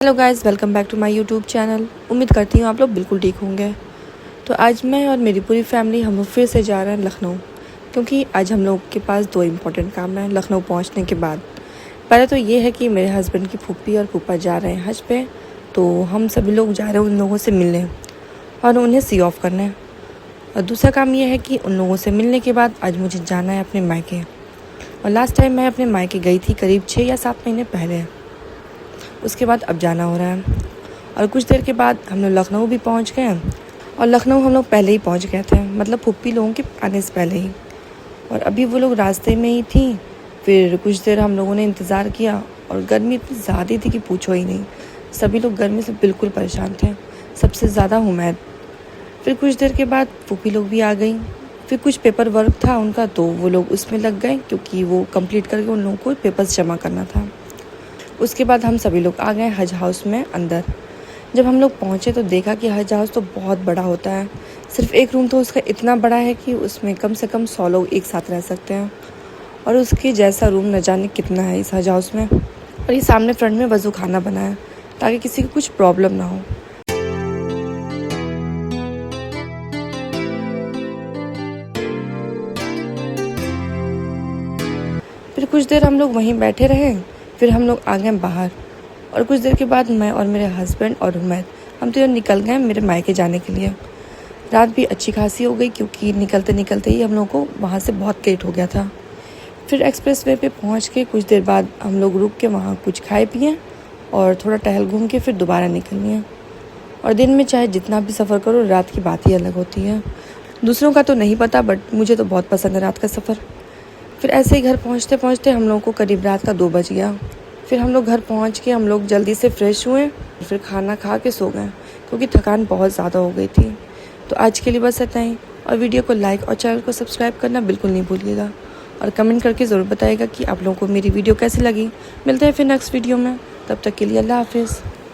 Hello guys, welcome back to my YouTube channel. उम्मीद करती हूँ आप लोग बिल्कुल ठीक होंगे। तो आज मैं और मेरी पूरी फैमिली हम लोग फिर से जा रहे हैं लखनऊ, क्योंकि आज हम लोग के पास दो इम्पोर्टेंट काम हैं लखनऊ पहुँचने के बाद। पहले तो ये है कि मेरे हस्बैंड की फूफी और फूफा जा रहे हैं हज पे, तो हम सभी लोग जा रहे हैं उन लोगों से मिलने और उन्हें सी ऑफ करने। और दूसरा काम ये है कि उन लोगों से मिलने के बाद आज मुझे जाना है अपने मायके। और लास्ट टाइम मैं अपने मायके गई थी करीब 6 या 7 महीने पहले। उसके बाद अब जाना हो रहा है और कुछ देर के बाद हम लोग लखनऊ भी पहुंच गए। और लखनऊ हम लोग पहले ही पहुंच गए थे, मतलब फूफी लोगों के आने से पहले ही। और अभी वो लोग रास्ते में ही थी। फिर कुछ देर हम लोगों ने इंतज़ार किया और गर्मी इतनी ज़्यादा थी कि पूछो ही नहीं। सभी लोग गर्मी से बिल्कुल परेशान थे, सबसे ज़्यादा हुमैद। फिर कुछ देर के बाद फूफी लोग भी आ गई। फिर कुछ पेपर वर्क था उनका, तो वो लोग उसमें लग गए, क्योंकि वो कंप्लीट करके उन लोगों को पेपर्स जमा करना था। उसके बाद हम सभी लोग आ गए हज हाउस में अंदर। जब हम लोग पहुँचे तो देखा कि हज हाउस तो बहुत बड़ा होता है। सिर्फ एक रूम तो उसका इतना बड़ा है कि उसमें कम से कम 100 लोग एक साथ रह सकते हैं। और उसके जैसा रूम न जाने कितना है इस हज हाउस में। और ये सामने फ्रंट में वज़ू खाना बना है ताकि किसी को कुछ प्रॉब्लम ना हो। फिर कुछ देर हम लोग वहीं बैठे रहे। फिर हम लोग आ गए बाहर और कुछ देर के बाद मैं और मेरे हस्बैंड और उमैद हम तो निकल गए मेरे मायके जाने के लिए। रात भी अच्छी खासी हो गई, क्योंकि निकलते निकलते ही हम लोग को वहाँ से बहुत लेट हो गया था। फिर एक्सप्रेस वे पे पहुँच के कुछ देर बाद हम लोग रुक के वहाँ कुछ खाए पिए और थोड़ा टहल घूम के फिर दोबारा निकल लिए। और दिन में चाहे जितना भी सफ़र करो, रात की बात ही अलग होती है। दूसरों का तो नहीं पता, बट मुझे तो बहुत पसंद है रात का सफ़र। फिर ऐसे ही घर पहुँचते पहुँचते हम लोगों को करीब रात का 2 बज गया। फिर हम लोग घर पहुँच के हम लोग जल्दी से फ्रेश हुए, फिर खाना खा के सो गए, क्योंकि थकान बहुत ज़्यादा हो गई थी। तो आज के लिए बस इतना ही। और वीडियो को लाइक और चैनल को सब्सक्राइब करना बिल्कुल नहीं भूलिएगा। और कमेंट करके ज़रूर बताइएगा कि आप लोगों को मेरी वीडियो कैसी लगी। मिलते हैं फिर नेक्स्ट वीडियो में, तब तक के लिए अल्लाह हाफिज़।